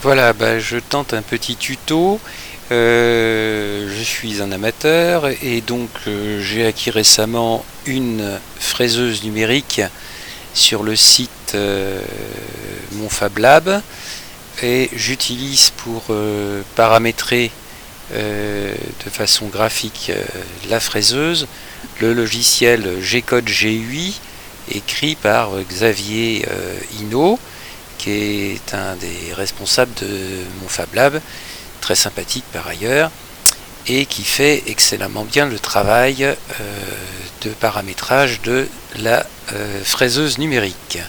Voilà, je tente un petit tuto. Je suis un amateur et donc j'ai acquis récemment une fraiseuse numérique sur le site Mon Fab Lab, et j'utilise pour paramétrer de façon graphique la fraiseuse le logiciel G-Code GUI écrit par Xavier Hinault, qui est un des responsables de mon Fab Lab, très sympathique par ailleurs, et qui fait excellemment bien le travail de paramétrage de la fraiseuse numérique.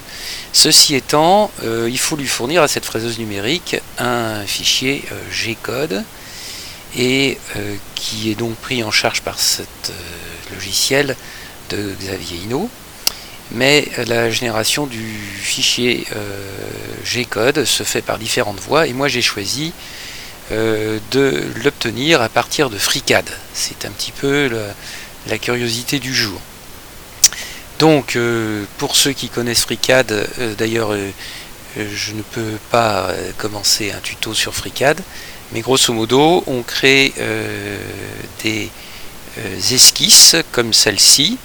Ceci étant, il faut lui fournir à cette fraiseuse numérique un fichier G-Code, et qui est donc pris en charge par cet logiciel de Xavier Hinault. Mais la génération du fichier G-Code se fait par différentes voies, et moi j'ai choisi de l'obtenir à partir de FreeCAD. C'est un petit peu la curiosité du jour. Donc pour ceux qui connaissent FreeCAD, d'ailleurs je ne peux pas commencer un tuto sur FreeCAD, mais grosso modo on crée des esquisses comme celle-ci.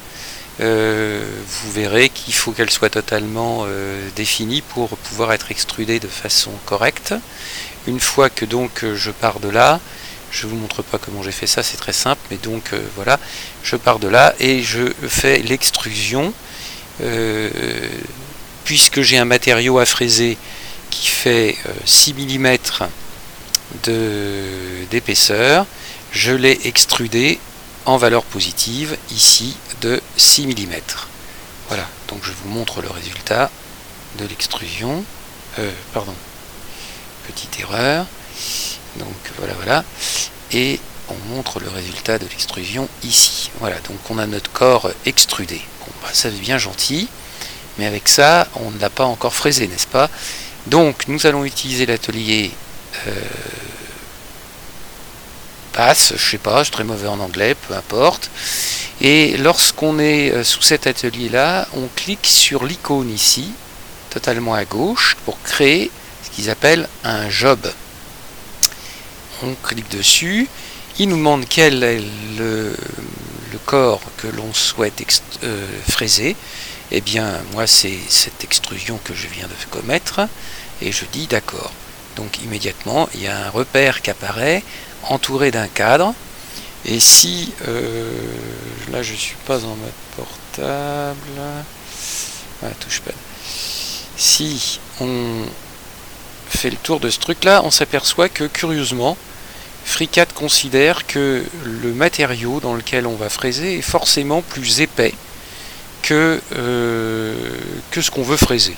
Vous verrez qu'il faut qu'elle soit totalement définie pour pouvoir être extrudée de façon correcte. Une fois que donc je pars de là, je vous montre pas comment j'ai fait ça, c'est très simple, mais donc voilà, je pars de là et je fais l'extrusion. Puisque j'ai un matériau à fraiser qui fait 6 mm d'épaisseur, je l'ai extrudé en valeur positive ici de 6 mm. Voilà, donc je vous montre le résultat de l'extrusion. Pardon, petite erreur. Donc voilà, et on montre le résultat de l'extrusion ici. Voilà, donc on a notre corps extrudé. Bon, ça c'est bien gentil, mais avec ça on ne l'a pas encore fraisé, n'est-ce pas? Donc nous allons utiliser l'atelier passe, je sais pas, je suis très mauvais en anglais, peu importe. Et lorsqu'on est sous cet atelier là, on clique sur l'icône ici, totalement à gauche, pour créer ce qu'ils appellent un job. On clique dessus, il nous demande quel est le corps que l'on souhaite fraiser. Eh bien moi c'est cette extrusion que je viens de commettre, et je dis d'accord. Donc immédiatement il y a un repère qui apparaît entouré d'un cadre, et si là je suis pas en mode portable, touchpad, si on fait le tour de ce truc là, on s'aperçoit que curieusement FreeCAD considère que le matériau dans lequel on va fraiser est forcément plus épais que ce qu'on veut fraiser.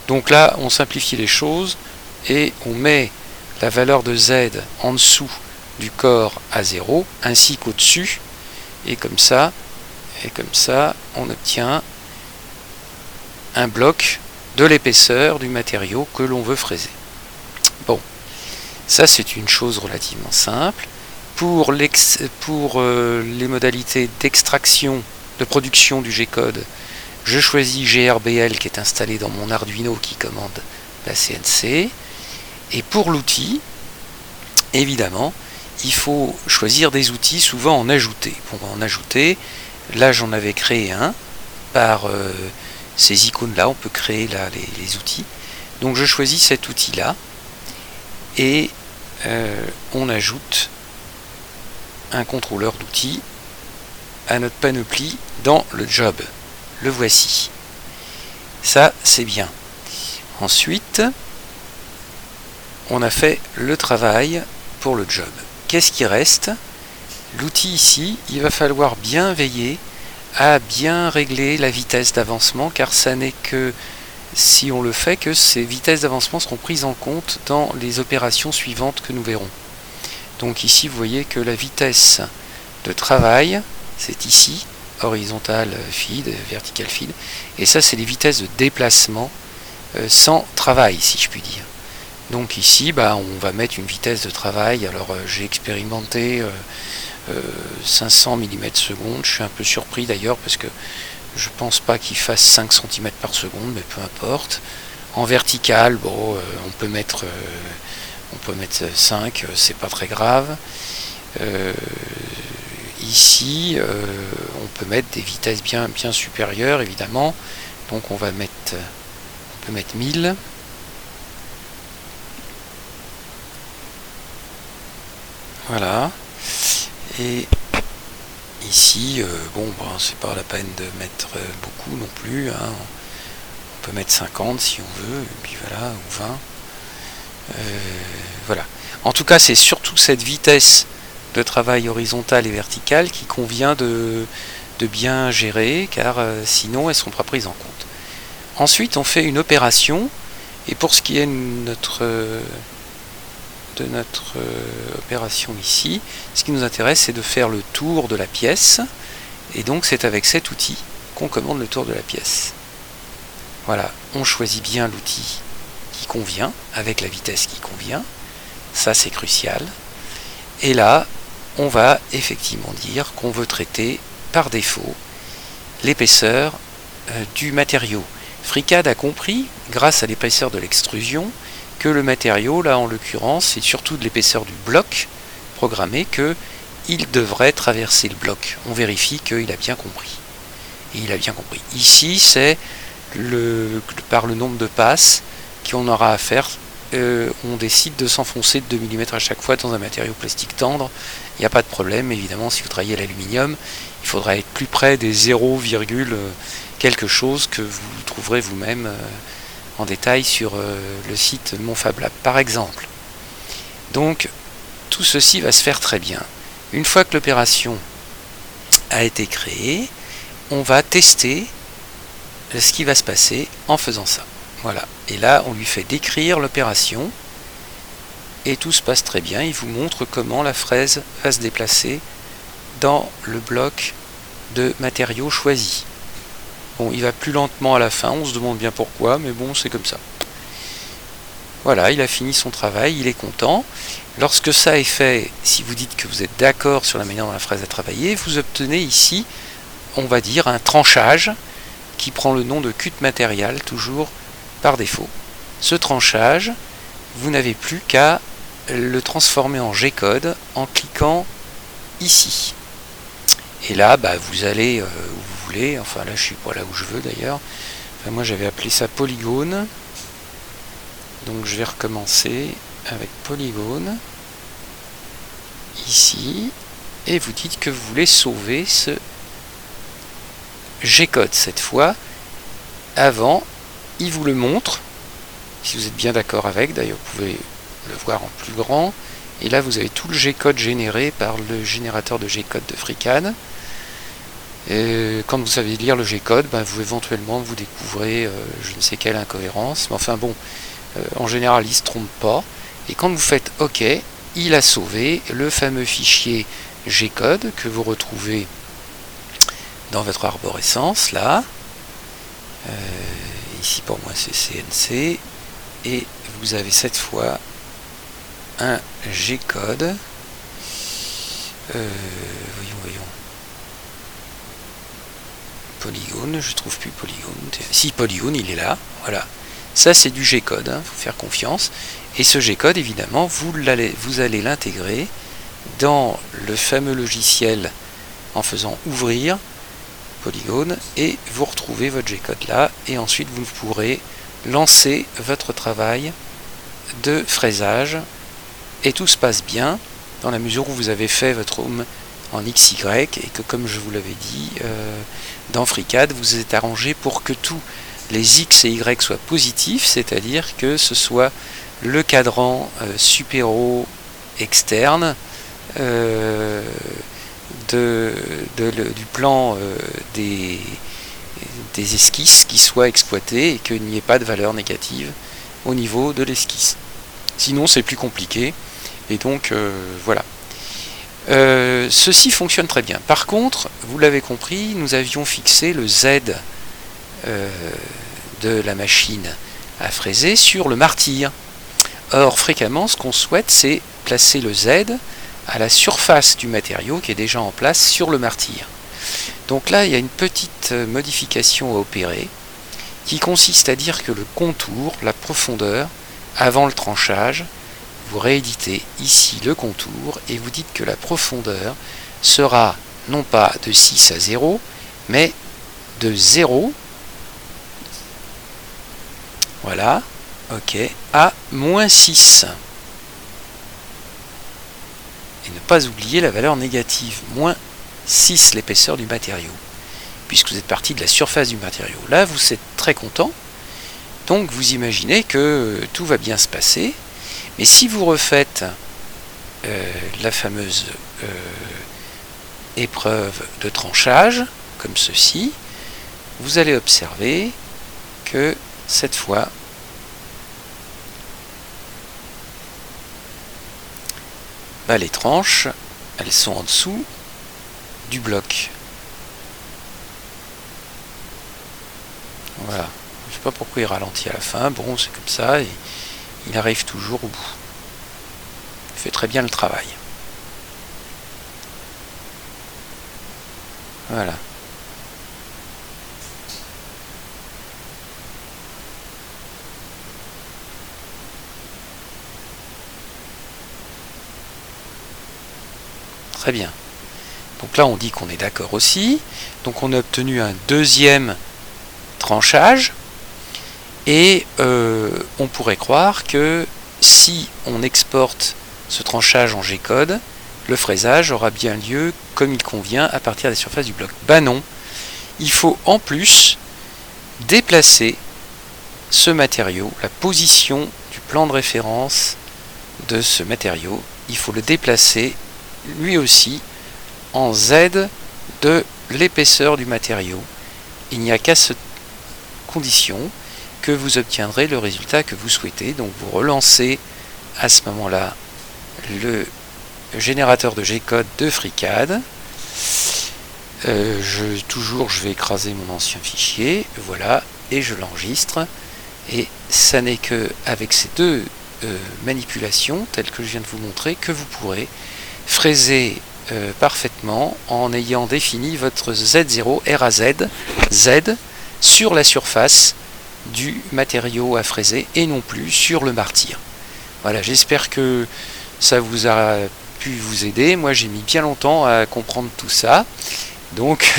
Donc là on simplifie les choses et on met la valeur de Z en dessous du corps à 0 ainsi qu'au-dessus, et comme ça on obtient un bloc de l'épaisseur du matériau que l'on veut fraiser. Bon, ça c'est une chose relativement simple. Pour les modalités d'extraction, de production du G-Code, je choisis GRBL qui est installé dans mon Arduino qui commande la CNC. Et pour l'outil, évidemment, il faut choisir des outils, souvent en ajouter. Pour en ajouter, là j'en avais créé un par ces icônes là, on peut créer là les outils. Donc je choisis cet outil là et on ajoute un contrôleur d'outils à notre panoplie dans le job. Le voici. Ça c'est bien. Ensuite, on a fait le travail pour le job. Qu'est-ce qui reste? L'outil ici, il va falloir bien veiller à bien régler la vitesse d'avancement, car ça n'est que si on le fait que ces vitesses d'avancement seront prises en compte dans les opérations suivantes que nous verrons. Donc ici vous voyez que la vitesse de travail, c'est ici, horizontal feed, vertical feed, et ça c'est les vitesses de déplacement sans travail, si je puis dire. Donc ici on va mettre une vitesse de travail. Alors j'ai expérimenté 500 mm/s, je suis un peu surpris d'ailleurs parce que je pense pas qu'il fasse 5 cm/s, mais peu importe. En vertical, bon, on peut mettre On peut mettre 5, c'est pas très grave. Ici, on peut mettre des vitesses bien supérieures, évidemment. Donc on peut mettre 1000. Voilà. Et ici, c'est pas la peine de mettre beaucoup non plus, hein. On peut mettre 50 si on veut, et puis voilà, ou 20. Voilà. En tout cas, c'est surtout cette vitesse de travail horizontale et verticale qui convient de bien gérer, car sinon elles ne seront pas prises en compte. Ensuite, on fait une opération, et pour ce qui est de notre opération ici, ce qui nous intéresse, c'est de faire le tour de la pièce, et donc c'est avec cet outil qu'on commande le tour de la pièce. Voilà, on choisit bien l'outil qui convient, avec la vitesse qui convient, ça c'est crucial, et là, on va effectivement dire qu'on veut traiter par défaut l'épaisseur du matériau. FreeCAD a compris, grâce à l'épaisseur de l'extrusion, que le matériau, là en l'occurrence, c'est surtout de l'épaisseur du bloc programmé, qu'il devrait traverser le bloc. On vérifie qu'il a bien compris. Et il a bien compris. Ici, c'est par le nombre de passes qu'on aura à faire. On décide de s'enfoncer de 2 mm à chaque fois dans un matériau plastique tendre. Il n'y a pas de problème, évidemment, si vous travaillez à l'aluminium, il faudra être plus près des 0, quelque chose que vous trouverez vous-même en détail sur le site MonFabLab, par exemple. Donc, tout ceci va se faire très bien. Une fois que l'opération a été créée, on va tester ce qui va se passer en faisant ça. Voilà. Et là, on lui fait décrire l'opération. Et tout se passe très bien. Il vous montre comment la fraise va se déplacer dans le bloc de matériaux choisi. Bon, il va plus lentement à la fin. On se demande bien pourquoi, mais bon, c'est comme ça. Voilà, il a fini son travail. Il est content. Lorsque ça est fait, si vous dites que vous êtes d'accord sur la manière dont la fraise a travaillé, vous obtenez ici, on va dire, un tranchage qui prend le nom de cut matériel, toujours par défaut. Ce tranchage, vous n'avez plus qu'à le transformer en G-code en cliquant ici. Et là, vous allez où vous voulez. Enfin, là, je suis pas là où je veux d'ailleurs. Enfin, moi, j'avais appelé ça polygone. Donc, je vais recommencer avec polygone. Ici. Et vous dites que vous voulez sauver ce G-code cette fois. Avant, il vous le montre. Si vous êtes bien d'accord avec, d'ailleurs vous pouvez le voir en plus grand. Et là vous avez tout le G-code généré par le générateur de G-code de FreeCAD. Et quand vous savez lire le G-code, vous éventuellement vous découvrez je ne sais quelle incohérence. Mais enfin bon, en général il ne se trompe pas. Et quand vous faites OK, il a sauvé le fameux fichier G-code que vous retrouvez dans votre arborescence là. Ici pour moi c'est CNC. Et vous avez cette fois un G-code. Voyons. Polygone, je trouve plus polygone. Si, polygone, il est là. Voilà. Ça, c'est du G-code. Hein, faut faire confiance. Et ce G-code, évidemment, vous allez l'intégrer dans le fameux logiciel en faisant ouvrir polygone. Et vous retrouvez votre G-code là. Et ensuite, vous pourrez lancer votre travail de fraisage et tout se passe bien dans la mesure où vous avez fait votre home en XY et que, comme je vous l'avais dit, dans FreeCAD vous êtes arrangé pour que tous les X et Y soient positifs, c'est-à-dire que ce soit le cadran supéro externe du plan des esquisses qui soient exploitées et qu'il n'y ait pas de valeur négative au niveau de l'esquisse. Sinon c'est plus compliqué et donc voilà. Ceci fonctionne très bien. Par contre, vous l'avez compris, nous avions fixé le Z de la machine à fraiser sur le martyr. Or, fréquemment, ce qu'on souhaite, c'est placer le Z à la surface du matériau qui est déjà en place sur le martyr. Donc là, il y a une petite modification à opérer qui consiste à dire que le contour, la profondeur, avant le tranchage, vous rééditez ici le contour et vous dites que la profondeur sera non pas de 6 à 0, mais de 0, voilà, ok, à moins 6. Et ne pas oublier la valeur négative, moins 6 l'épaisseur du matériau, puisque vous êtes parti de la surface du matériau. Là, vous êtes très content, donc vous imaginez que tout va bien se passer, mais si vous refaites la fameuse épreuve de tranchage, comme ceci, vous allez observer que cette fois, les tranches, elles sont en dessous du bloc. Voilà. Je ne sais pas pourquoi il ralentit à la fin. Bon, c'est comme ça. Et il arrive toujours au bout. Il fait très bien le travail. Voilà. Très bien. Donc là, on dit qu'on est d'accord aussi. Donc on a obtenu un deuxième tranchage. Et on pourrait croire que si on exporte ce tranchage en G-code, le fraisage aura bien lieu comme il convient à partir des surfaces du bloc. Ben non, il faut en plus déplacer ce matériau, la position du plan de référence de ce matériau, il faut le déplacer lui aussi en Z de l'épaisseur du matériau. Il n'y a qu'à cette condition que vous obtiendrez le résultat que vous souhaitez. Donc vous relancez à ce moment-là le générateur de G-code de FreeCAD. Je vais écraser mon ancien fichier, voilà, et je l'enregistre. Et ça n'est que avec ces deux manipulations, telles que je viens de vous montrer, que vous pourrez fraiser parfaitement en ayant défini votre Z0 RAZ Z sur la surface du matériau à fraiser et non plus sur le martyr. Voilà, j'espère que ça vous a pu vous aider. Moi, j'ai mis bien longtemps à comprendre tout ça, donc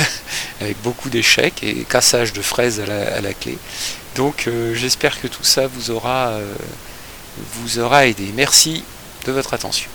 avec beaucoup d'échecs et cassage de fraises à la clé. Donc, j'espère que tout ça vous aura aidé. Merci de votre attention.